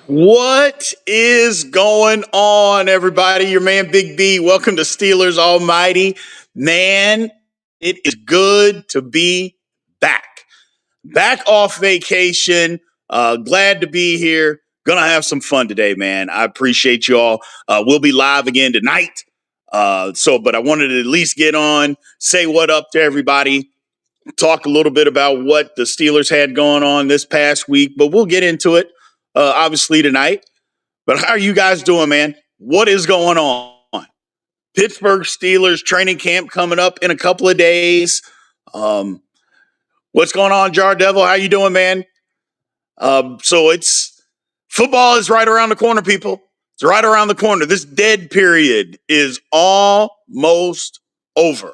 What is going on, everybody? Your man Big B. Welcome to Steelers Almighty. Man, it is good to be back. Back off vacation. Glad to be here. Gonna have some fun today, man. I appreciate you all. We'll be live again tonight. But I wanted to at least get on, say what up to everybody, talk a little bit about what the Steelers had going on this past week, but we'll get into it obviously tonight. But how are you guys doing, man? What is going on? Pittsburgh Steelers training camp coming up in a couple of days. Um, what's going on, Jar Devil? How you doing, man? So it's football is right around the corner, people. It's right around the corner. This dead period is almost over.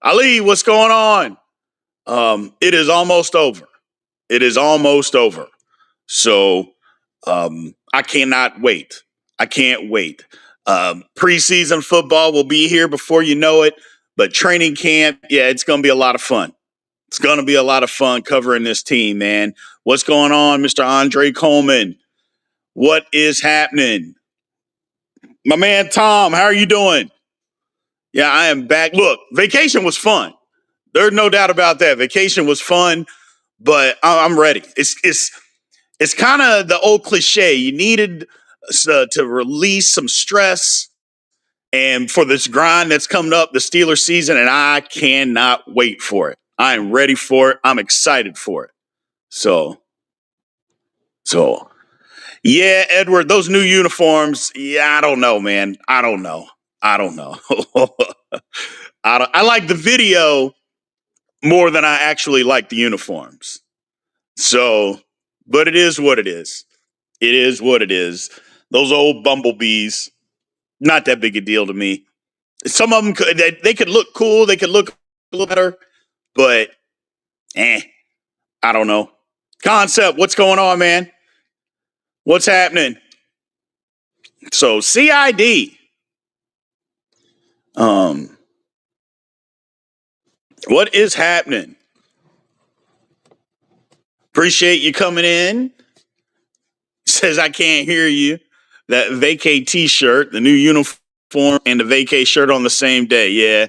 Ali, what's going on? It is almost over. It is almost over. So I cannot wait. I can't wait. Preseason football will be here before you know it. But training camp, yeah, it's going to be a lot of fun. It's going to be a lot of fun covering this team, man. What's going on, Mr. Andre Coleman? What is happening? My man Tom, how are you doing? Yeah, I am back. Look, vacation was fun. There's no doubt about that. Vacation was fun, but I'm ready. It's kind of the old cliche. You needed to release some stress and for this grind that's coming up, the Steelers season, and I cannot wait for it. I am ready for it. I'm excited for it. So yeah, Edward, those new uniforms. Yeah, I don't know, man. I don't know. I like the video more than I actually like the uniforms. So, but it is what it is. It is what it is. Those old bumblebees, not that big a deal to me. Some of them they could look cool, they could look a little better, but I don't know. Concept, what's going on, man? What's happening? So CID. What is happening? Appreciate you coming in. Says I can't hear you. That Vacay t-shirt, the new uniform, and the Vacay shirt on the same day. Yeah.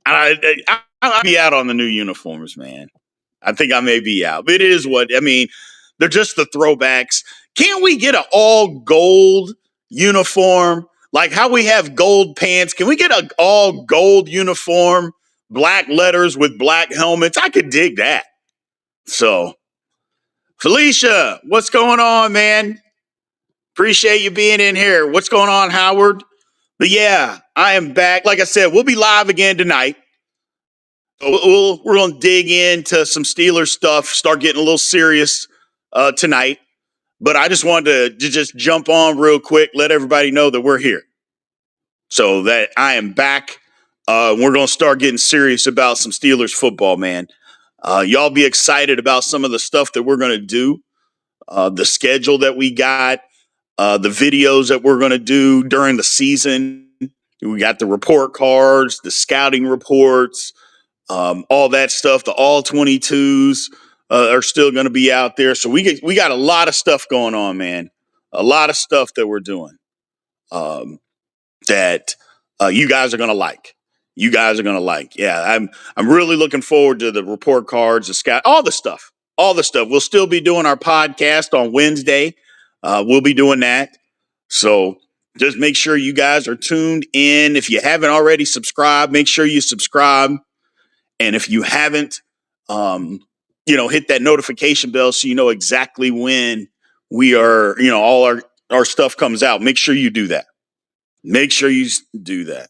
I'll be out on the new uniforms, man. I think I may be out. But it is what I mean. They're just the throwbacks. Can't we get an all gold uniform? Like how we have gold pants. Can we get an all gold uniform? Black letters with black helmets. I could dig that. So, Felicia, what's going on, man? Appreciate you being in here. What's going on, Howard? But yeah, I am back. Like I said, we'll be live again tonight. We're going to dig into some Steelers stuff, start getting a little serious tonight. But I just wanted to just jump on real quick, let everybody know that we're here. So that I am back. We're going to start getting serious about some Steelers football, man. Y'all be excited about some of the stuff that we're going to do, the schedule that we got, the videos that we're going to do during the season. We got the report cards, the scouting reports, all that stuff. The all 22s are still going to be out there. So we got a lot of stuff going on, man. A lot of stuff that we're doing that you guys are going to like. You guys are going to like. Yeah, I'm really looking forward to the report cards, the scout, all the stuff. All the stuff. We'll still be doing our podcast on Wednesday. We'll be doing that. So just make sure you guys are tuned in. If you haven't already subscribed, make sure you subscribe. And if you haven't, hit that notification bell so you know exactly when we are, all our stuff comes out. Make sure you do that. Make sure you do that.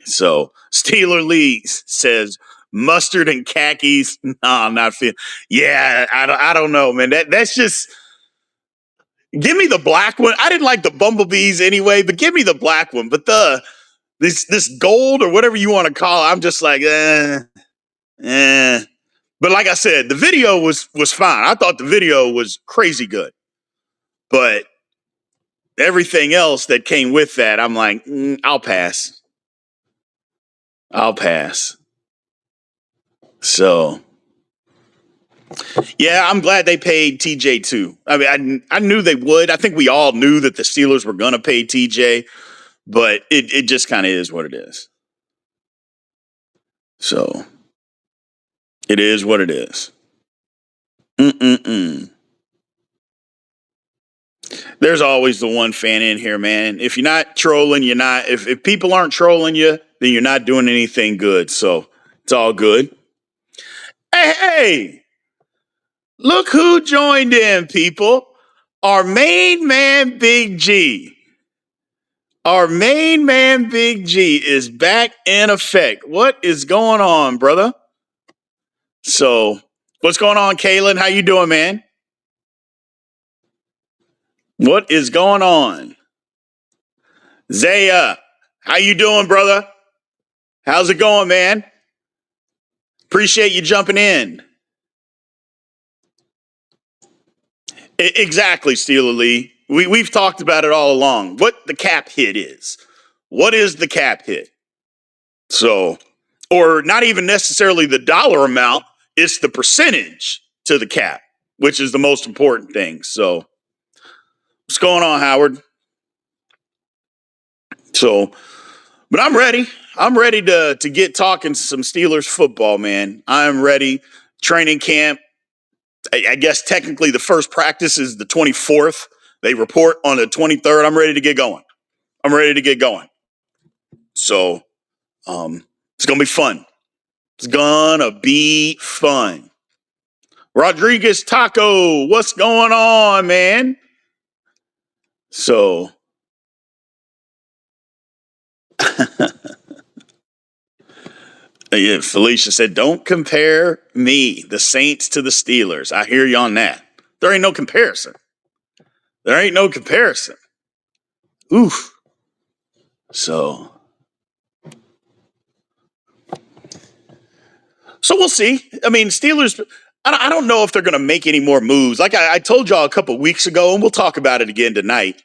So Steeler Lee says mustard and khakis. No, I'm not feeling. Yeah, I don't know, man. That's just. Give me the black one. I didn't like the bumblebees anyway, but give me the black one. But this gold or whatever you want to call it, I'm just like, But like I said, the video was fine. I thought the video was crazy good. But everything else that came with that, I'm like, I'll pass. So Yeah, I'm glad they paid TJ too. I mean, I knew they would. I think we all knew that the Steelers were going to pay TJ, but it just kind of is what it is. So it is what it is. Mm-mm-mm. There's always the one fan in here, man. If you're not trolling, you're not. If people aren't trolling you, then you're not doing anything good. So it's all good. Hey, look who joined in, people. Our main man, Big G. Our main man, Big G, is back in effect. What is going on, brother? So, what's going on, Kalen? How you doing, man? What is going on? Zaya, how you doing, brother? How's it going, man? Appreciate you jumping in. Exactly, Steeler Lee. We've talked about it all along. What the cap hit is. What is the cap hit? So, or not even necessarily the dollar amount, it's the percentage to the cap, which is the most important thing. So, what's going on, Howard? So, but I'm ready. I'm ready to get talking some Steelers football, man. I'm ready. Training camp. I guess technically the first practice is the 24th. They report on the 23rd. I'm ready to get going. I'm ready to get going. So, it's gonna be fun. It's gonna be fun. Rodriguez Taco, what's going on, man? So, yeah, Felicia said, don't compare me, the Saints, to the Steelers. I hear you on that. There ain't no comparison. There ain't no comparison. Oof. So, we'll see. I mean, Steelers, I don't know if they're going to make any more moves. Like I told y'all a couple weeks ago, and we'll talk about it again tonight.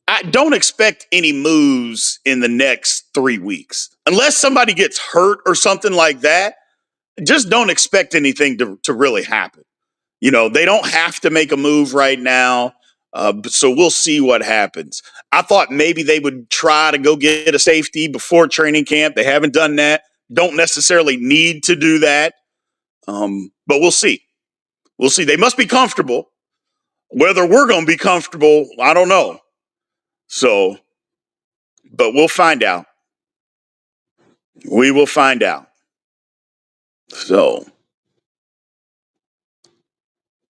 I don't expect any moves in the next 3 weeks. Unless somebody gets hurt or something like that, just don't expect anything to really happen. You know, they don't have to make a move right now. So we'll see what happens. I thought maybe they would try to go get a safety before training camp. They haven't done that. Don't necessarily need to do that. But we'll see. We'll see. They must be comfortable. Whether we're going to be comfortable, I don't know. So, but we'll find out. We will find out. So,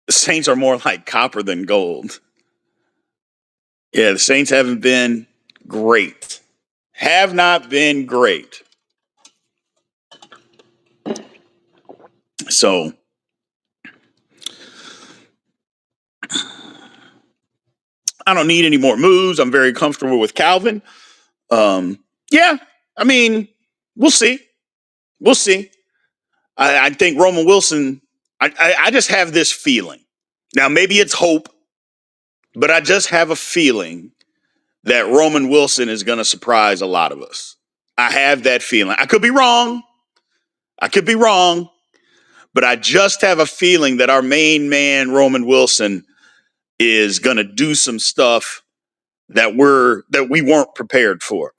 the Saints are more like copper than gold. Yeah, the Saints haven't been great. Have not been great. So, I don't need any more moves. I'm very comfortable with Calvin. Yeah, I mean, we'll see. We'll see. I think Roman Wilson, I just have this feeling. Now, maybe it's hope, but I just have a feeling that Roman Wilson is going to surprise a lot of us. I have that feeling. I could be wrong. I could be wrong, but I just have a feeling that our main man, Roman Wilson, is going to do some stuff that we weren't prepared for.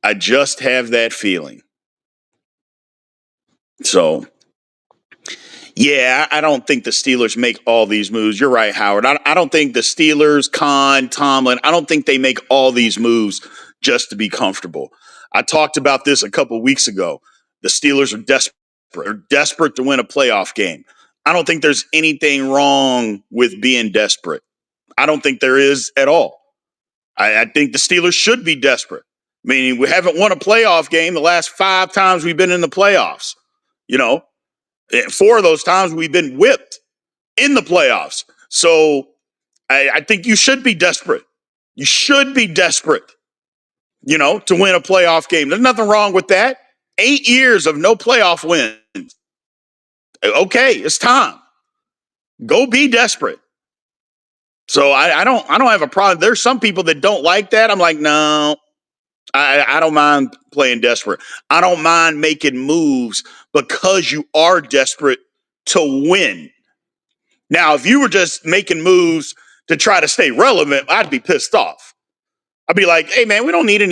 I just have that feeling. So, yeah, I don't think the Steelers make all these moves. You're right, Howard. I don't think the Steelers, Khan, Tomlin, I don't think they make all these moves just to be comfortable. I talked about this a couple weeks ago. The Steelers are desperate. They're desperate to win a playoff game. I don't think there's anything wrong with being desperate. I don't think there is at all. I think the Steelers should be desperate. Meaning we haven't won a playoff game the last 5 times we've been in the playoffs. You know, 4 of those times we've been whipped in the playoffs. So I think you should be desperate. You should be desperate, to win a playoff game. There's nothing wrong with that. 8 years of no playoff wins. Okay, it's time. Go be desperate. So I don't have a problem. There's some people that don't like that. I'm like, no, I don't mind playing desperate. I don't mind making moves because you are desperate to win. Now, if you were just making moves to try to stay relevant, I'd be pissed off. I'd be like, hey man, we don't need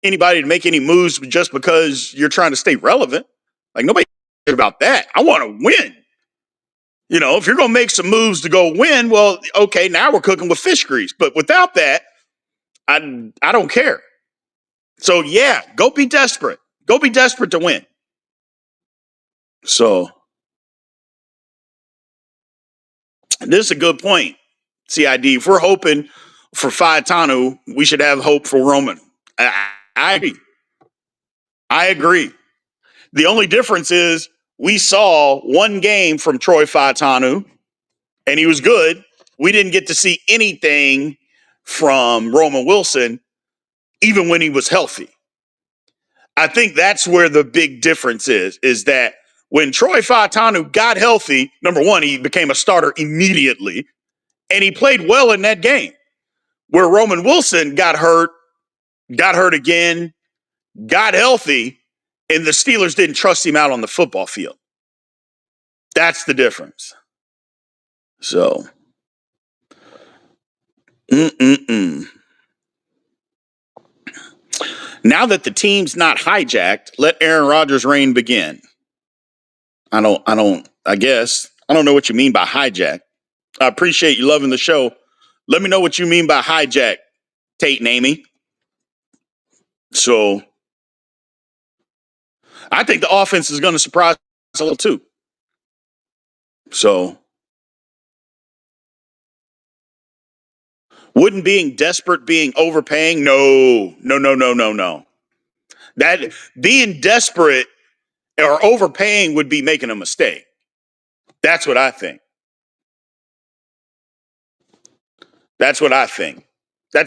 anybody to make any moves just because you're trying to stay relevant. Like nobody cares about that. I want to win. If you're gonna make some moves to go win, well, okay, now we're cooking with fish grease. But without that, I don't care. So yeah, go be desperate. Go be desperate to win. So this is a good point, CID. If we're hoping for Faetanu, we should have hope for Roman. I agree. I agree. The only difference is we saw one game from Troy Faetanu, and he was good. We didn't get to see anything from Roman Wilson, even when he was healthy. I think that's where the big difference is that when Troy Faetanu got healthy, number one, he became a starter immediately, and he played well in that game. Where Roman Wilson got hurt again, got healthy, and the Steelers didn't trust him out on the football field. That's the difference. So, now that the team's not hijacked, let Aaron Rodgers' reign begin. I guess. I don't know what you mean by hijack. I appreciate you loving the show. Let me know what you mean by hijack, Tate and Amy. So, I think the offense is going to surprise us a little too. So, wouldn't being desperate being overpaying? No. That being desperate or overpaying would be making a mistake. That's what I think. That's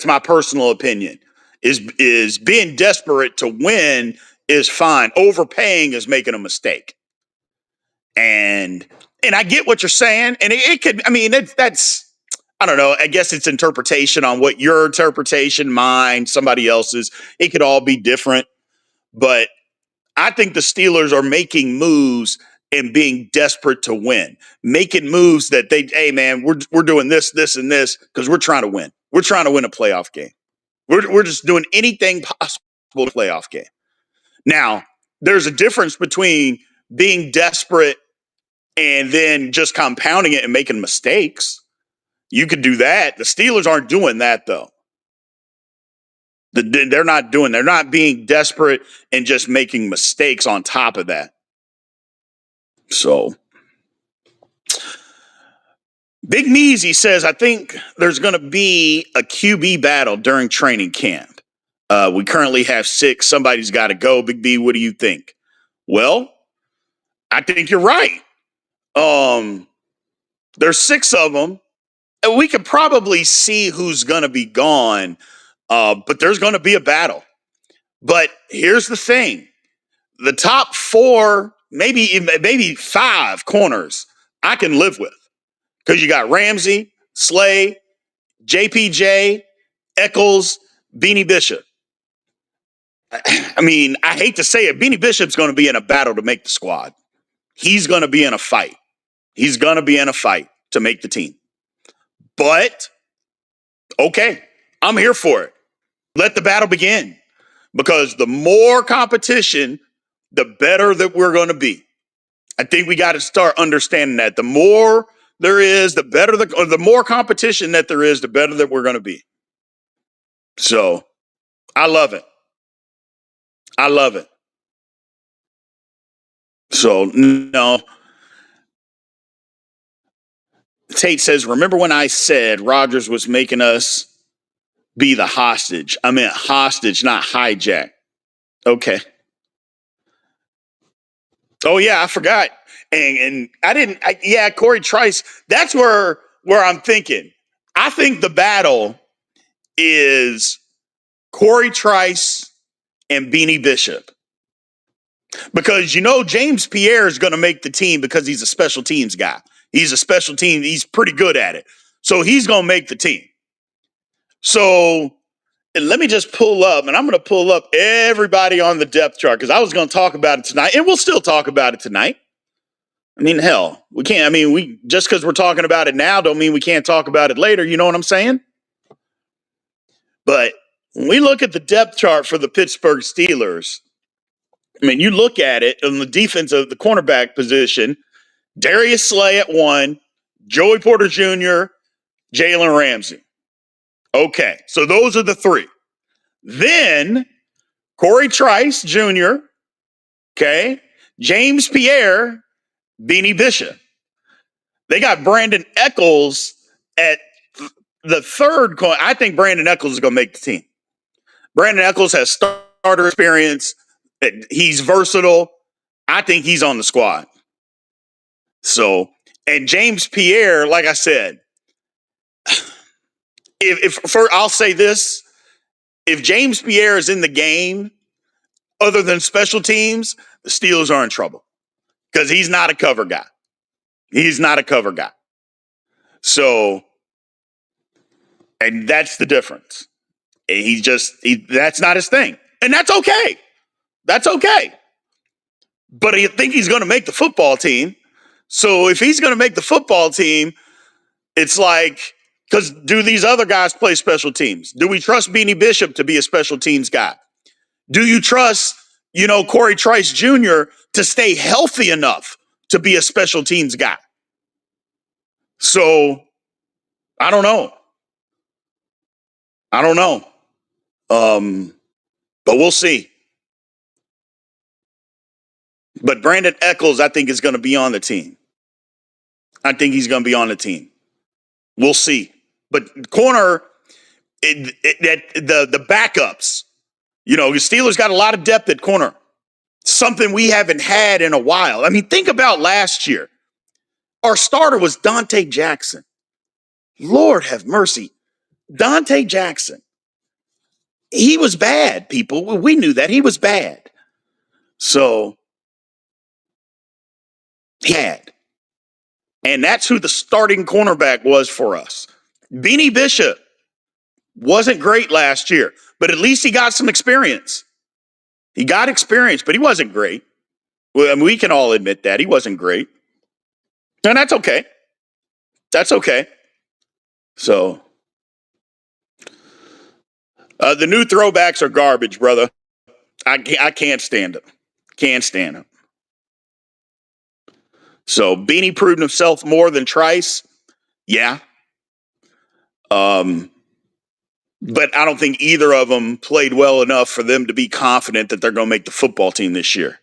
my personal opinion. Is being desperate to win is fine. Overpaying is making a mistake. And I get what you're saying. And it could, I mean, that's, I don't know. I guess it's interpretation on what your interpretation, mine, somebody else's. It could all be different. But I think the Steelers are making moves and being desperate to win, making moves that hey man, we're doing this, and this because we're trying to win. We're trying to win a playoff game. We're just doing anything possible to playoff game. Now, there's a difference between being desperate and then just compounding it and making mistakes. You could do that. The Steelers aren't doing that though. They're not being desperate and just making mistakes on top of that. So, Big Measy says, I think there's going to be a QB battle during training camp. We currently have 6. Somebody's got to go. Big B, what do you think? Well, I think you're right. There's 6 of them. And we could probably see who's going to be gone, but there's going to be a battle. But here's the thing. The top 4, maybe 5 corners I can live with. Because you got Ramsey, Slay, JPJ, Eccles, Beanie Bishop. I mean, I hate to say it, Beanie Bishop's going to be in a battle to make the squad. He's going to be in a fight. He's going to be in a fight to make the team. But, okay, I'm here for it. Let the battle begin. Because the more competition, the better that we're going to be. I think we got to start understanding that. The more there is, the better the more competition that there is, the better that we're going to be. So, I love it. I love it. So, no. Tate says, remember when I said Rodgers was making us be the hostage? I meant hostage, not hijack. Okay. Oh, yeah, I forgot. And Corey Trice, that's where I'm thinking. I think the battle is Corey Trice and Beanie Bishop. Because, James Pierre is going to make the team because he's a special teams guy. He's a special team. He's pretty good at it. So he's going to make the team. So let me just pull up, and I'm going to pull up everybody on the depth chart because I was going to talk about it tonight, and we'll still talk about it tonight. I mean, hell, we can't. I mean, we just because we're talking about it now don't mean we can't talk about it later. You know what I'm saying? But when we look at the depth chart for the Pittsburgh Steelers, I mean, you look at it on the defense of the cornerback position, Darius Slay at 1, Joey Porter Jr., Jalen Ramsey. Okay, so those are the 3. Then Corey Trice Jr., okay, James Pierre, Beanie Bishop. They got Brandon Eccles at the 3rd corner. I think Brandon Eccles is going to make the team. Brandon Eccles has starter experience. He's versatile. I think he's on the squad. So, and James Pierre, like I said, I'll say this, if James Pierre is in the game, other than special teams, the Steelers are in trouble because he's not a cover guy. He's not a cover guy. So, and that's the difference. That's not his thing. And that's okay. That's okay. But I think he's going to make the football team. So if he's going to make the football team, it's like, because do these other guys play special teams? Do we trust Beanie Bishop to be a special teams guy? Do you trust, Corey Trice Jr. to stay healthy enough to be a special teams guy? So I don't know. But we'll see. But Brandon Eccles, I think, is going to be on the team. I think he's going to be on the team. We'll see. But corner, the backups, the Steelers got a lot of depth at corner. Something we haven't had in a while. I mean, think about last year. Our starter was Dante Jackson. Lord have mercy. Dante Jackson. He was bad, people. We knew that. He was bad. So, he had. And that's who the starting cornerback was for us. Beanie Bishop wasn't great last year, but at least he got some experience. He got experience, but he wasn't great. Well, I mean, we can all admit that. He wasn't great. And that's okay. That's okay. So, the new throwbacks are garbage, brother. I can't stand them. Can't stand them. So, Beanie proved himself more than Trice. Yeah. But I don't think either of them played well enough for them to be confident that they're going to make the football team this year.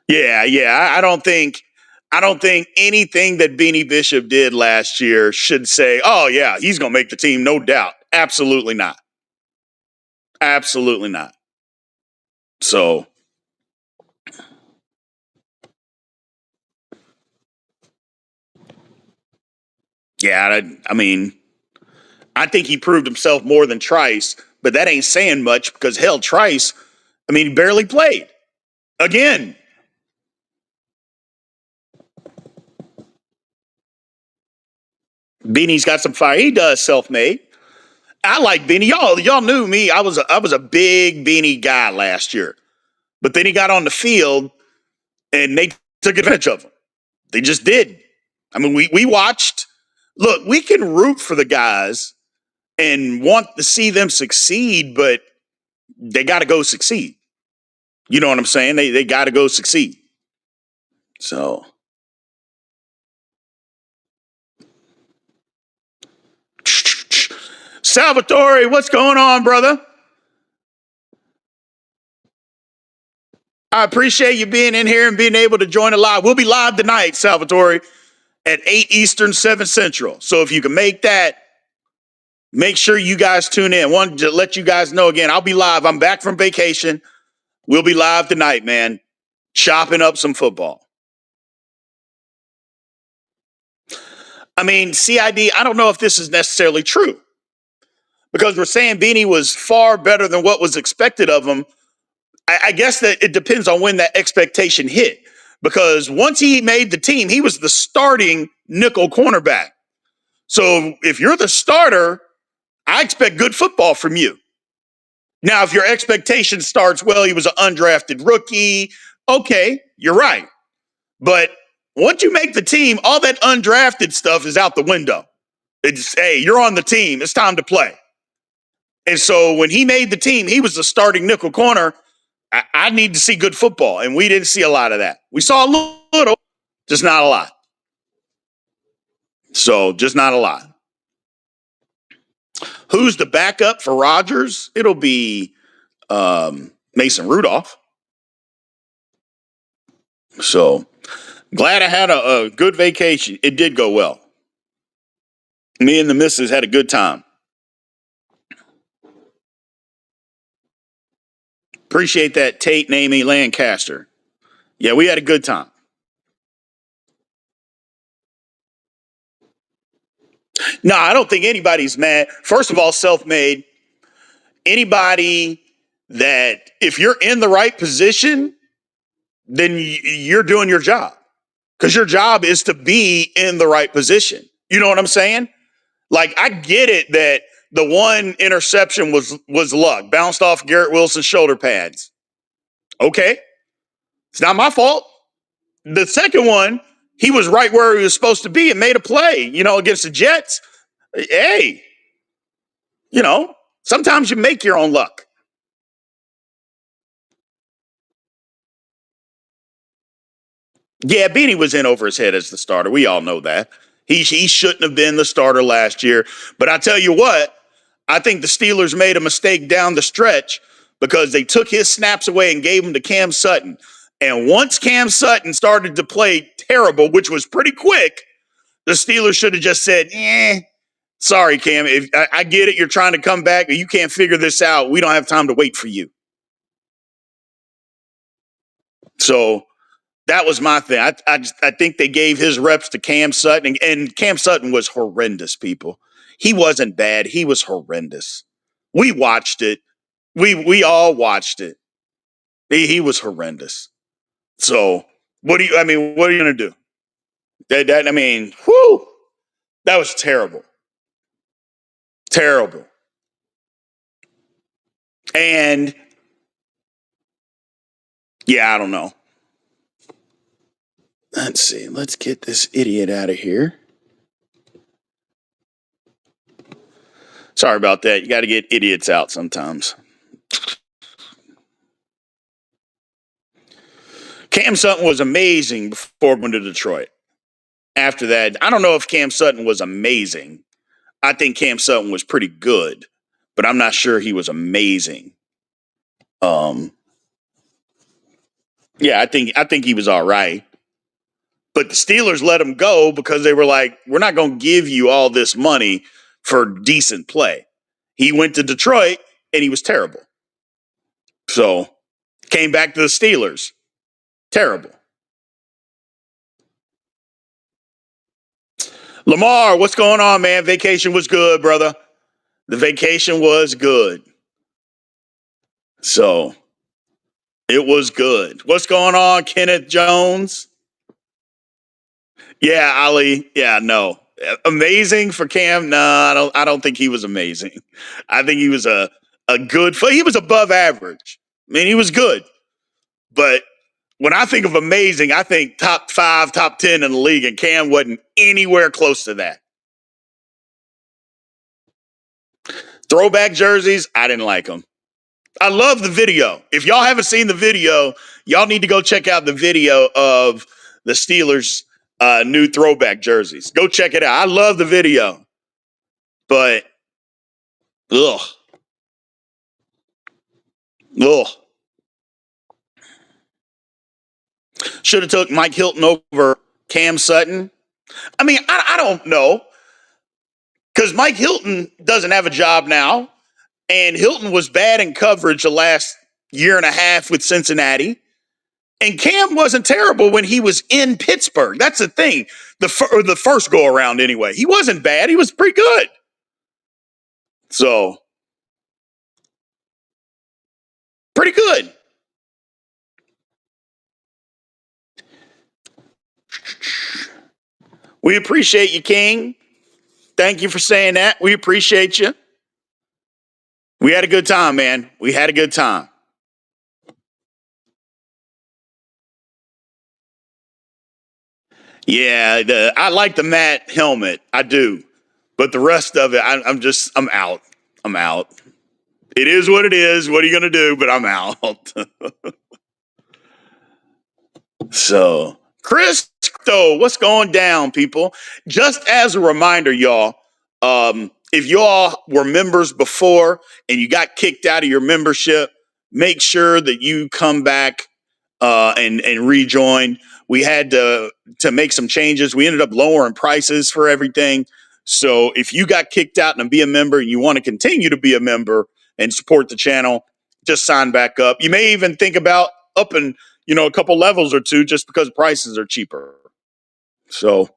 Yeah. I don't think anything that Beanie Bishop did last year should say, oh, yeah, he's going to make the team, no doubt. Absolutely not. Absolutely not. So, yeah, I mean, I think he proved himself more than Trice, but that ain't saying much because, hell, Trice, I mean, he barely played. Again. Beanie's got some fire. He does self-made. I like Beanie. Y'all knew me. I was a big Beanie guy last year. But then he got on the field and they took advantage of him. They just did. I mean, we watched. Look, we can root for the guys and want to see them succeed, but they got to go succeed. You know what I'm saying? They got to go succeed. So, Salvatore, what's going on, brother? I appreciate you being in here and being able to join the live. We'll be live tonight, Salvatore, at 8 Eastern, 7 Central. So if you can make that, make sure you guys tune in. Wanted to let you guys know again, I'll be live. I'm back from vacation. We'll be live tonight, man. Chopping up some football. I mean, CID, I don't know if this is necessarily true because we're saying Beanie was far better than what was expected of him. I guess that it depends on when that expectation hit because once he made the team, he was the starting nickel cornerback. So if you're the starter, I expect good football from you. Now, if your expectation starts, well, he was an undrafted rookie. Okay, you're right. But once you make the team, all that undrafted stuff is out the window. It's, hey, you're on the team. It's time to play. And so when he made the team, he was the starting nickel corner. I need to see good football, and we didn't see a lot of that. We saw a little, just not a lot. So just not a lot. Who's the backup for Rodgers? It'll be Mason Rudolph. So glad I had a good vacation. It did go well. Me and the missus had a good time. Appreciate that, Tate and Amy Lancaster. Yeah, we had a good time. No, I don't think anybody's mad. First of all, self-made. Anybody that, if you're in the right position, then you're doing your job. Because your job is to be in the right position. You know what I'm saying? Like, I get it that the one interception was luck, bounced off Garrett Wilson's shoulder pads. Okay. It's not my fault. The second one, he was right where he was supposed to be and made a play, against the Jets. Hey, sometimes you make your own luck. Yeah, Beanie was in over his head as the starter. We all know that. He shouldn't have been the starter last year. But I tell you what, I think the Steelers made a mistake down the stretch because they took his snaps away and gave them to Cam Sutton. And once Cam Sutton started to play terrible, which was pretty quick, the Steelers should have just said, sorry, Cam. If I get it, you're trying to come back, but you can't figure this out. We don't have time to wait for you. So that was my thing. I think they gave his reps to Cam Sutton, and Cam Sutton was horrendous, people. He wasn't bad. He was horrendous. We watched it. We all watched it. He was horrendous. So what are you gonna do? Whew, that was terrible. Terrible. And yeah, I don't know. Let's see. Let's get this idiot out of here. Sorry about that. You got to get idiots out sometimes. Cam Sutton was amazing before going to Detroit. After that, I don't know if Cam Sutton was amazing. I think Cam Sutton was pretty good, but I'm not sure he was amazing. Yeah, I think he was all right. But the Steelers let him go because they were like, we're not going to give you all this money for decent play. He went to Detroit and he was terrible. So came back to the Steelers. Terrible. Lamar, what's going on, man? Vacation was good, brother. The vacation was good. So it was good. What's going on, Kenneth Jones? Yeah, Ali. Yeah, no. Amazing for Cam? No, I don't think he was amazing. I think he was a good he was above average. I mean, he was good. But when I think of amazing, I think top 5, top 10 in the league, and Cam wasn't anywhere close to that. Throwback jerseys, I didn't like them. I love the video. If y'all haven't seen the video, y'all need to go check out the video of the Steelers' new throwback jerseys. Go check it out. I love the video. But, ugh. Ugh. Should have took Mike Hilton over Cam Sutton. I mean, I don't know. Because Mike Hilton doesn't have a job now. And Hilton was bad in coverage the last year and a half with Cincinnati. And Cam wasn't terrible when he was in Pittsburgh. That's the thing. The first go around anyway. He wasn't bad. He was pretty good. So, pretty good. We appreciate you, King. Thank you for saying that. We appreciate you. We had a good time, man. We had a good time. Yeah, I like the matte helmet. I do. But the rest of it, I'm out. I'm out. It is what it is. What are you going to do? But I'm out. So, Chris, though, what's going down, people? Just as a reminder, y'all, if y'all were members before and you got kicked out of your membership, make sure that you come back and rejoin. We had to make some changes. We ended up lowering prices for everything. So if you got kicked out and be a member and you want to continue to be a member and support the channel, just sign back up. You may even think about upping, a couple levels or two just because prices are cheaper. So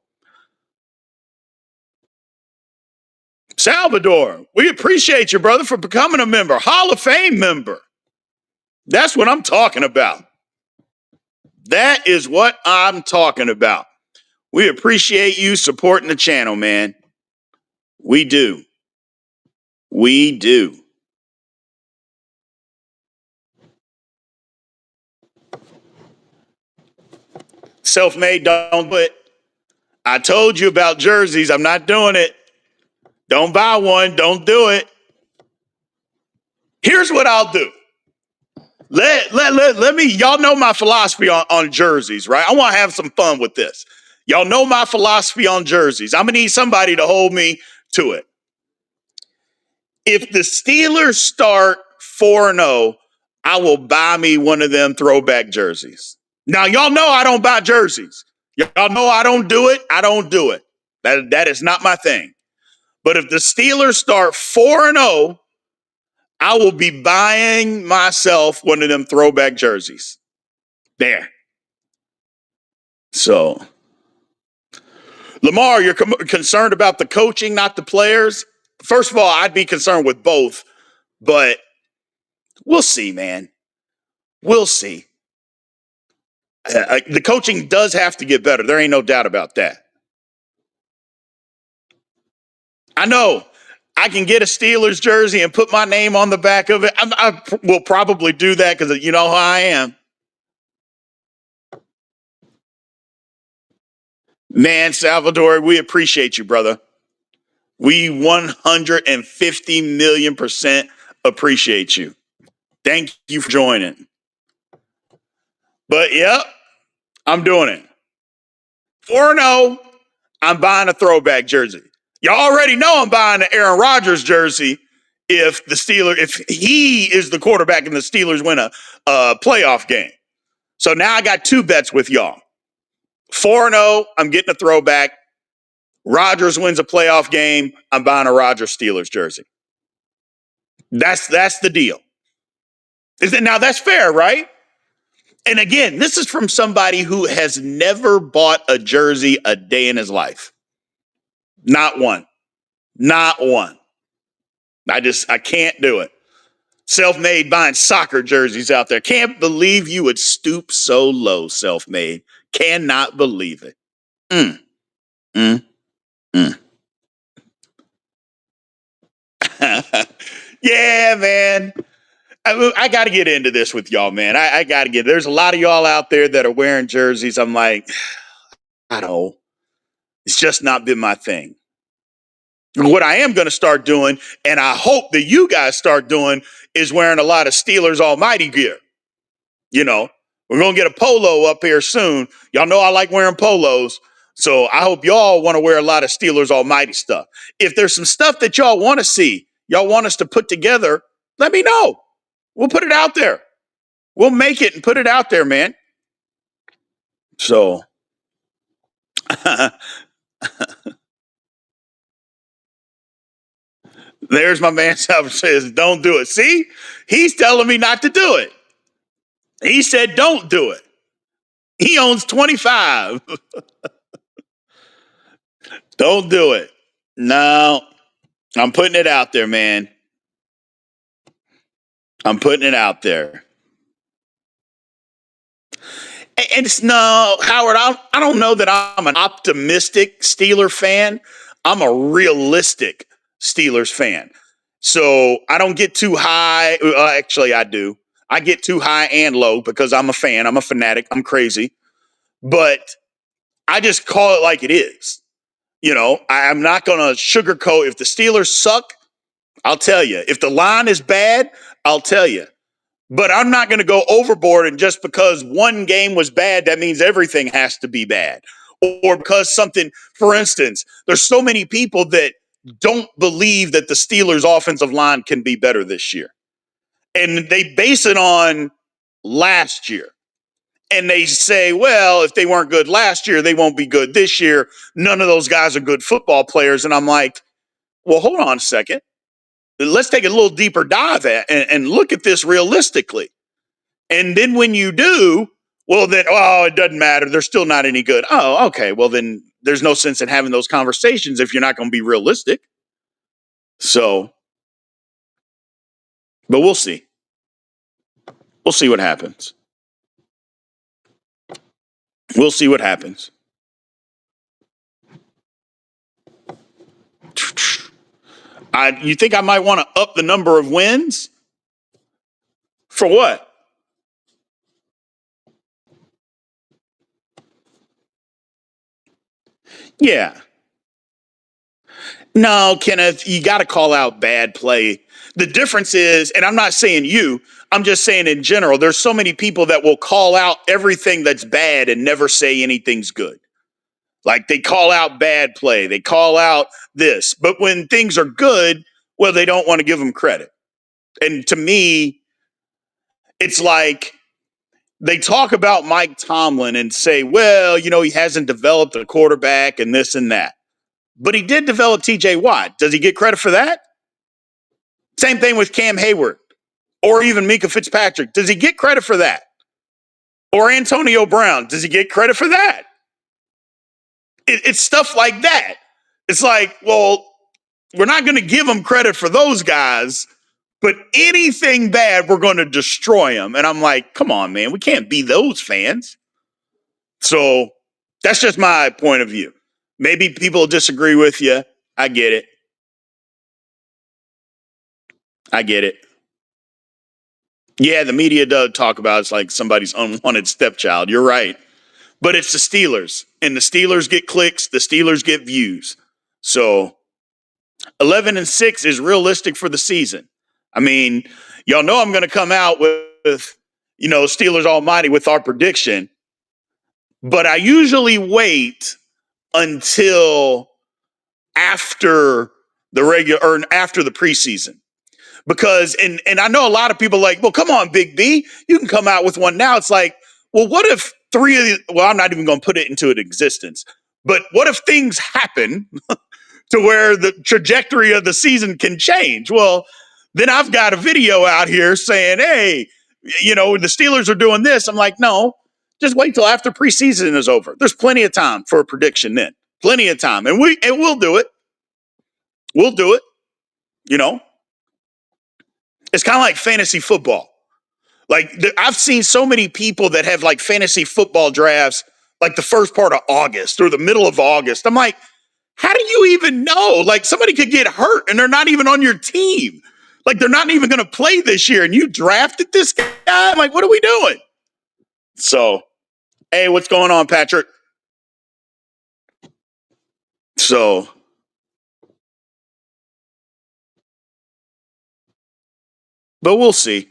Salvador, we appreciate you, brother, for becoming a member, Hall of Fame member. That's what I'm talking about. That is what I'm talking about. We appreciate you supporting the channel, man. We do. We do. Self-made, don't do it. I told you about jerseys. I'm not doing it. Don't buy one. Don't do it. Here's what I'll do. Let me, y'all know my philosophy on jerseys, right? I want to have some fun with this. Y'all know my philosophy on jerseys. I'm going to need somebody to hold me to it. If the Steelers start 4-0, I will buy me one of them throwback jerseys. Now, y'all know I don't buy jerseys. Y'all know I don't do it. I don't do it. That is not my thing. But if the Steelers start 4-0, I will be buying myself one of them throwback jerseys. There. So, Lamar, you're concerned about the coaching, not the players. First of all, I'd be concerned with both, but we'll see, man. We'll see. The coaching does have to get better. There ain't no doubt about that. I know. I can get a Steelers jersey and put my name on the back of it. I will probably do that because you know how I am. Man, Salvador, we appreciate you, brother. We 150 million% appreciate you. Thank you for joining. But yep, I'm doing it. 4-0, I'm buying a throwback jersey. Y'all already know I'm buying an Aaron Rodgers jersey if he is the quarterback and the Steelers win a playoff game. So now I got two bets with y'all. 4-0, I'm getting a throwback. Rodgers wins a playoff game, I'm buying a Rodgers Steelers jersey. That's the deal. Now that's fair, right? And again, this is from somebody who has never bought a jersey a day in his life. Not one. Not one. I can't do it. Self-made buying soccer jerseys out there. Can't believe you would stoop so low, self-made. Cannot believe it. Mm, mm, mm. Yeah, man. I got to get into this with y'all, man. I got to get. There's a lot of y'all out there that are wearing jerseys. I'm like, I don't know. It's just not been my thing. What I am going to start doing, and I hope that you guys start doing, is wearing a lot of Steelers Almighty gear. We're going to get a polo up here soon. Y'all know I like wearing polos. So I hope y'all want to wear a lot of Steelers Almighty stuff. If there's some stuff that y'all want to see, y'all want us to put together, let me know. We'll put it out there. We'll make it and put it out there, man. So there's my man says, don't do it. See, he's telling me not to do it. He said, don't do it. He owns 25. Don't do it. No, I'm putting it out there, man. I'm putting it out there. And it's no, Howard, I don't know that I'm an optimistic Steeler fan. I'm a realistic Steelers fan. So I don't get too high. Actually, I do. I get too high and low because I'm a fan. I'm a fanatic. I'm crazy. But I just call it like it is. I'm not going to sugarcoat. If the Steelers suck, I'll tell you. If the line is bad, I'll tell you. But I'm not going to go overboard, and just because one game was bad, that means everything has to be bad. Or because something, for instance, there's so many people that don't believe that the Steelers' offensive line can be better this year. And they base it on last year. And they say, well, if they weren't good last year, they won't be good this year. None of those guys are good football players. And I'm like, well, hold on a second. Let's take a little deeper dive and look at this realistically. And then when you do, well, then, oh, it doesn't matter. They're still not any good. Oh, okay. Well, then there's no sense in having those conversations if you're not going to be realistic. So, but we'll see. We'll see what happens. We'll see what happens. You think I might want to up the number of wins? For what? Yeah. No, Kenneth, you got to call out bad play. The difference is, and I'm not saying you, I'm just saying in general, there's so many people that will call out everything that's bad and never say anything's good. Like they call out bad play, they call out this. But when things are good, well, they don't want to give them credit. And to me, it's like they talk about Mike Tomlin and say, well, he hasn't developed a quarterback and this and that. But he did develop TJ Watt. Does he get credit for that? Same thing with Cam Hayward or even Mika Fitzpatrick. Does he get credit for that? Or Antonio Brown. Does he get credit for that? It's stuff like that. It's like, well, we're not going to give them credit for those guys, but anything bad, we're going to destroy them. And I'm like, come on, man. We can't be those fans. So that's just my point of view. Maybe people disagree with you. I get it. I get it. Yeah, the media does talk about it's like somebody's unwanted stepchild. You're right. But it's the Steelers, and the Steelers get clicks, the Steelers get views. So 11-6 is realistic for the season. I mean, y'all know I'm going to come out with Steelers Almighty with our prediction, but I usually wait until after the regular or after the preseason. Because and I know a lot of people are like, well, come on, Big B, you can come out with one now. It's like, well, what if I'm not even going to put it into an existence, but what if things happen to where the trajectory of the season can change? Well, then I've got a video out here saying, hey, the Steelers are doing this. I'm like, no, just wait till after preseason is over. There's plenty of time for a prediction then. Plenty of time. And we'll do it. We'll do it. It's kind of like fantasy football. Like I've seen so many people that have like fantasy football drafts like the first part of August or the middle of August. I'm like, how do you even know? Like somebody could get hurt and they're not even on your team. Like they're not even going to play this year and you drafted this guy? I'm like, what are we doing? So, hey, what's going on, Patrick? So, but we'll see.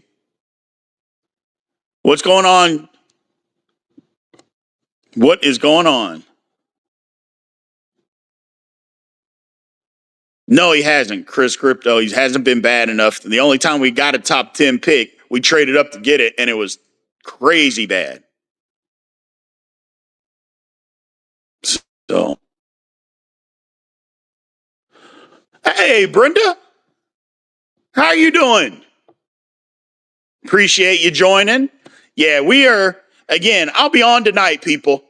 What's going on? What is going on? No, he hasn't. Chris Crypto, he hasn't been bad enough. The only time we got a top 10 pick, we traded up to get it, and it was crazy bad. So, hey, Brenda, how are you doing? Appreciate you joining. Yeah, we are, again, I'll be on tonight, people,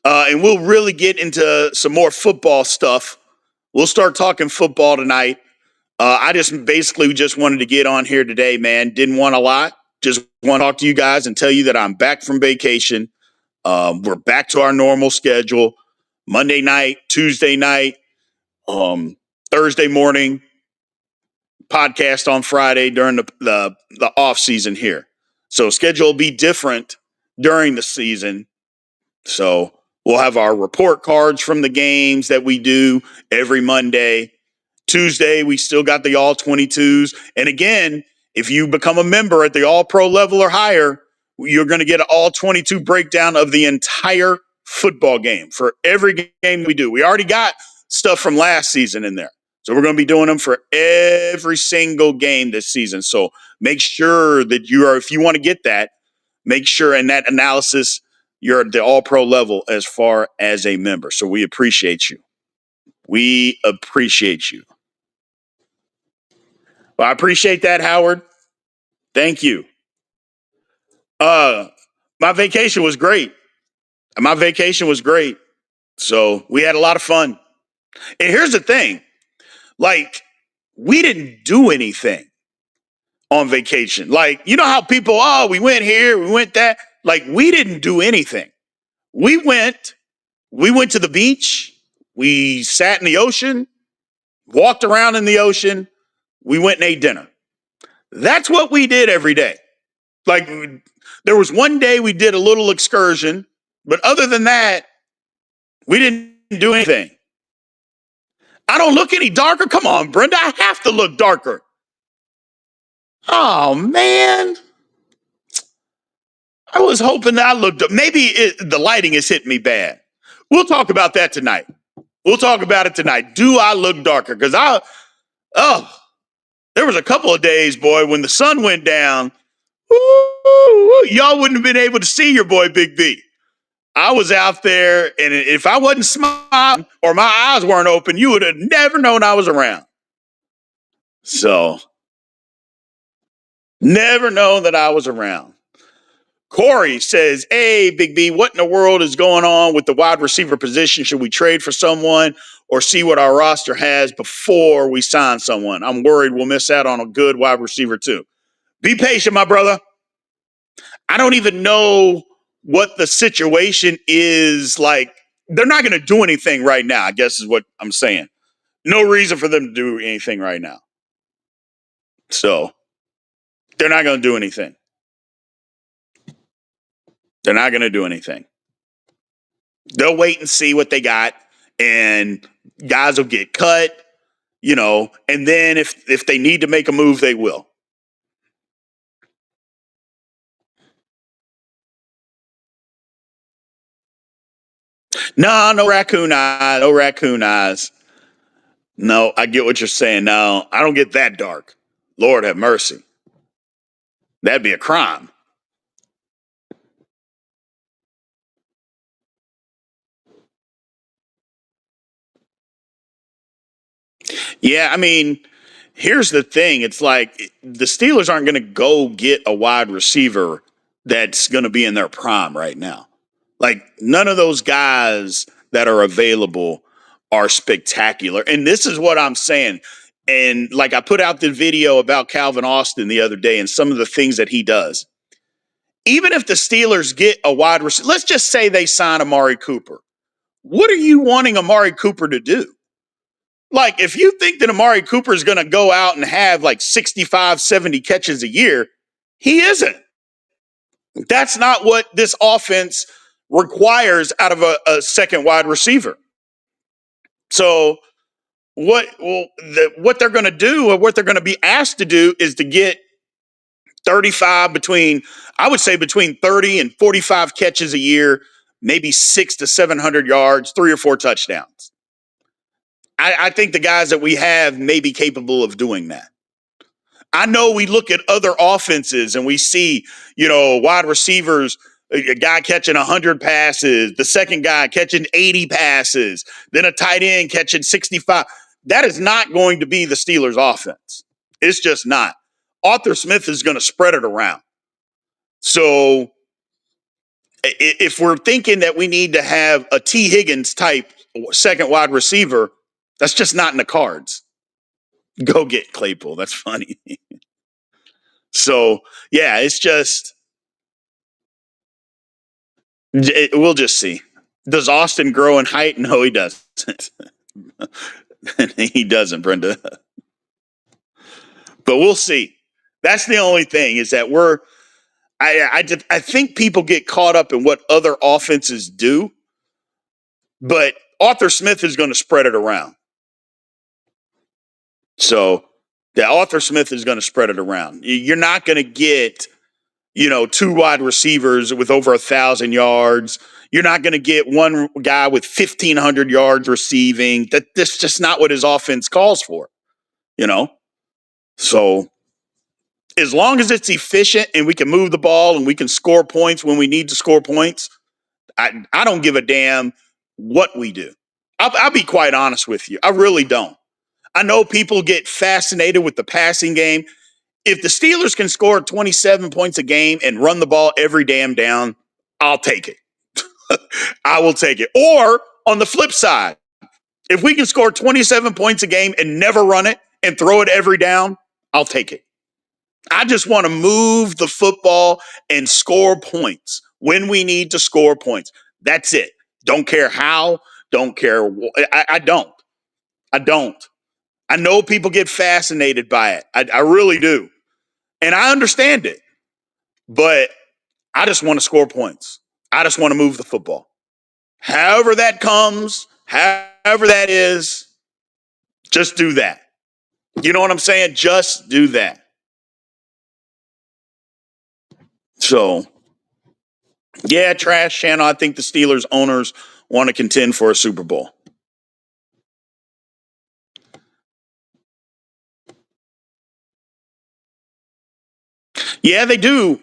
and we'll really get into some more football stuff. We'll start talking football tonight. I just wanted to get on here today, man. Didn't want a lot. Just want to talk to you guys and tell you that I'm back from vacation. We're back to our normal schedule. Monday night, Tuesday night, Thursday morning, podcast on Friday during the off season here. So schedule will be different during the season. So We'll have our report cards from the games that we do every Monday. Tuesday, we still got the all 22s. And again, if you become a member at the all pro level or higher, you're going to get an all 22 breakdown of the entire football game for every game we do. We already got stuff from last season in there. So we're going to be doing them for every single game this season. So make sure that if you want to get that, make sure in that analysis, you're at the all pro level as far as a member. So we appreciate you. We appreciate you. Well, I appreciate that, Howard. Thank you. My vacation was great. My vacation was great. So we had a lot of fun. And here's the thing, like, we didn't do anything on vacation. Like, you know how people, we went here, we went that. Like, we didn't do anything. We went to the beach. We sat in the ocean, walked around in the ocean. We went and ate dinner. That's what we did every day. Like, there was one day we did a little excursion, but other than that, we didn't do anything. I don't look any darker. Come on, Brenda. I have to look darker. Oh, man. I was hoping that I looked up. Maybe the lighting is hitting me bad. We'll talk about that tonight. We'll talk about it tonight. Do I look darker? Because there was a couple of days, boy, when the sun went down, y'all wouldn't have been able to see your boy Big B. I was out there, and if I wasn't smiling or my eyes weren't open, you would have never known I was around. So, never known that I was around. Corey says, hey, Big B, what in the world is going on with the wide receiver position? Should we trade for someone or see what our roster has before we sign someone? I'm worried we'll miss out on a good wide receiver too. Be patient, my brother. I don't even know what the situation is like. They're not going to do anything right now, I guess is what I'm saying. No reason for them to do anything right now. So they're not going to do anything. They're not going to do anything. They'll wait and see what they got, and guys will get cut, and then if they need to make a move, they will. No raccoon eyes, no raccoon eyes. No, I get what you're saying. No, I don't get that dark. Lord have mercy. That'd be a crime. Yeah, I mean, here's the thing. It's like the Steelers aren't going to go get a wide receiver that's going to be in their prime right now. Like, none of those guys that are available are spectacular. And this is what I'm saying. And like, I put out the video about Calvin Austin the other day and some of the things that he does. Even if the Steelers get a wide receiver, let's just say they sign Amari Cooper. What are you wanting Amari Cooper to do? Like, if you think that Amari Cooper is going to go out and have like 65, 70 catches a year, he isn't. That's not what this offense requires out of a second wide receiver. So what they're going to do, or what they're going to be asked to do, is to get 35 between 30 and 45 catches a year, maybe 600 to 700 yards, 3 or 4 touchdowns. I think the guys that we have may be capable of doing that. I know we look at other offenses and we see, wide receivers, a guy catching 100 passes, the second guy catching 80 passes, then a tight end catching 65. That is not going to be the Steelers' offense. It's just not. Arthur Smith is going to spread it around. So if we're thinking that we need to have a T. Higgins type second wide receiver, that's just not in the cards. Go get Claypool. That's funny. So, yeah, it's just, we'll just see. Does Austin grow in height? No, he doesn't. He doesn't, Brenda. But we'll see. That's the only thing, is that I think people get caught up in what other offenses do. but Arthur Smith is going to spread it around. So the Arthur Smith is going to spread it around. You're not going to get, two wide receivers with over 1,000 yards. You're not going to get one guy with 1,500 yards receiving. That's just not what his offense calls for, So as long as it's efficient and we can move the ball and we can score points when we need to score points, I don't give a damn what we do. I'll be quite honest with you. I really don't. I know people get fascinated with the passing game. If the Steelers can score 27 points a game and run the ball every damn down, I'll take it. I will take it. Or on the flip side, if we can score 27 points a game and never run it and throw it every down, I'll take it. I just want to move the football and score points when we need to score points. That's it. Don't care how, don't care. I don't. I don't. I know people get fascinated by it. I really do. And I understand it. But I just want to score points. I just want to move the football. However that comes, however that is, just do that. You know what I'm saying? Just do that. So, yeah, Trash Channel, I think the Steelers owners want to contend for a Super Bowl. Yeah, they do.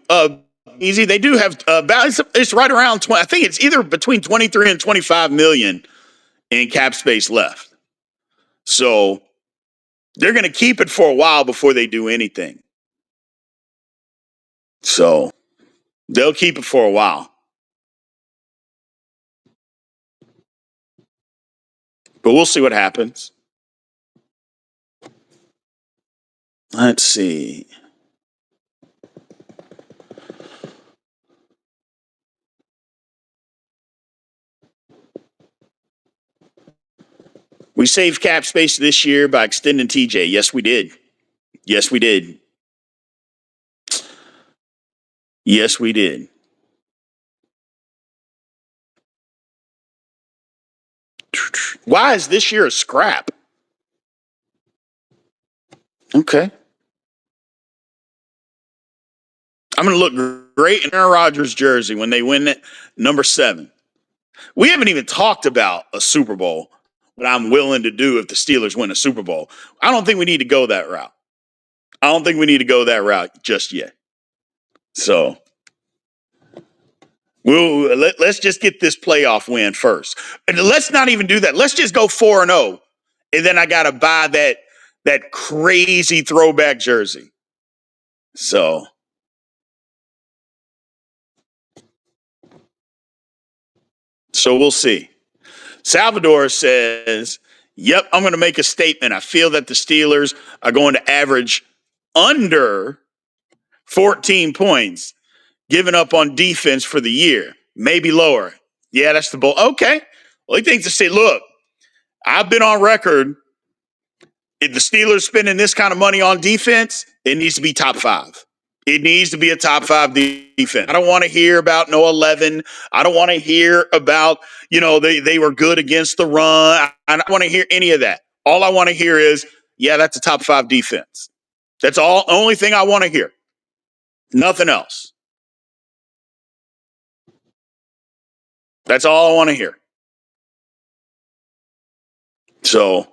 Easy. They do have about it's right around 20. I think it's either between 23 and 25 million in cap space left. So they're going to keep it for a while before they do anything. So they'll keep it for a while. But we'll see what happens. Let's see. We saved cap space this year by extending TJ. Yes, we did. Yes, we did. Yes, we did. Why is this year a scrap? Okay. I'm going to look great in Aaron Rodgers' jersey when they win it, number 7. We haven't even talked about a Super Bowl, what I'm willing to do if the Steelers win a Super Bowl. I don't think we need to go that route. I don't think we need to go that route just yet. So let's just get this playoff win first. And let's not even do that. Let's just go 4-0. And then I got to buy that crazy throwback jersey. So we'll see. Salvador says, yep, I'm going to make a statement. I feel that the Steelers are going to average under 14 points given up on defense for the year, maybe lower. Yeah, that's the bowl. Okay. Well, he thinks to say, look, I've been on record. If the Steelers spending this kind of money on defense, it needs to be top 5. It needs to be a top 5 defense. I don't want to hear about no 11. I don't want to hear about, they were good against the run. I don't want to hear any of that. All I want to hear is, yeah, that's a top 5 defense. That's all. Only thing I want to hear. Nothing else. That's all I want to hear. So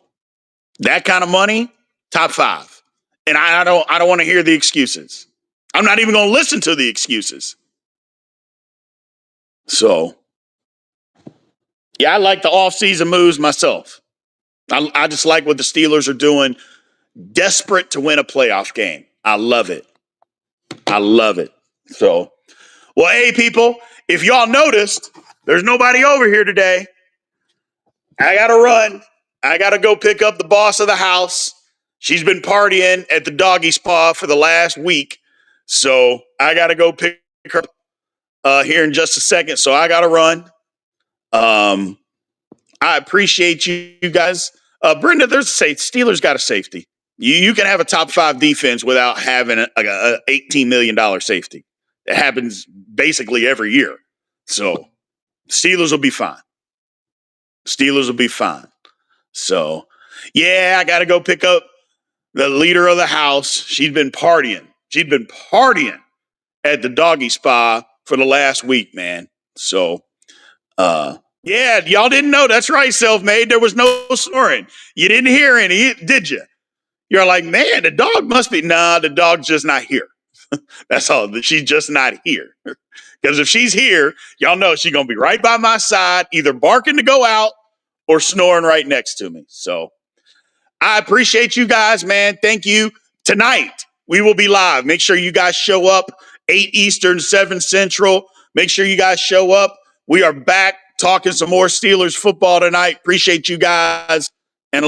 that kind of money, top 5. And I don't want to hear the excuses. I'm not even going to listen to the excuses. So, yeah, I like the offseason moves myself. I just like what the Steelers are doing. Desperate to win a playoff game. I love it. I love it. So, well, hey, people, if y'all noticed, there's nobody over here today. I got to run. I got to go pick up the boss of the house. She's been partying at the doggy spa for the last week. So I got to go pick her up here in just a second. So I got to run. I appreciate you guys. Brenda, there's a safety. Steelers got a safety. You can have a top 5 defense without having a $18 million safety. It happens basically every year. So Steelers will be fine. Steelers will be fine. So, yeah, I got to go pick up the leader of the house. She'd been partying. She'd been partying at the doggy spa for the last week, man. So, yeah, y'all didn't know. That's right, self-made. There was no snoring. You didn't hear any, did you? You're like, man, the dog must be. Nah, the dog's just not here. That's all. She's just not here. Because if she's here, y'all know she's going to be right by my side, either barking to go out or snoring right next to me. So I appreciate you guys, man. Thank you. Tonight, we will be live. Make sure you guys show up, 8 Eastern, 7 Central. Make sure you guys show up. We are back talking some more Steelers football tonight. Appreciate you guys. And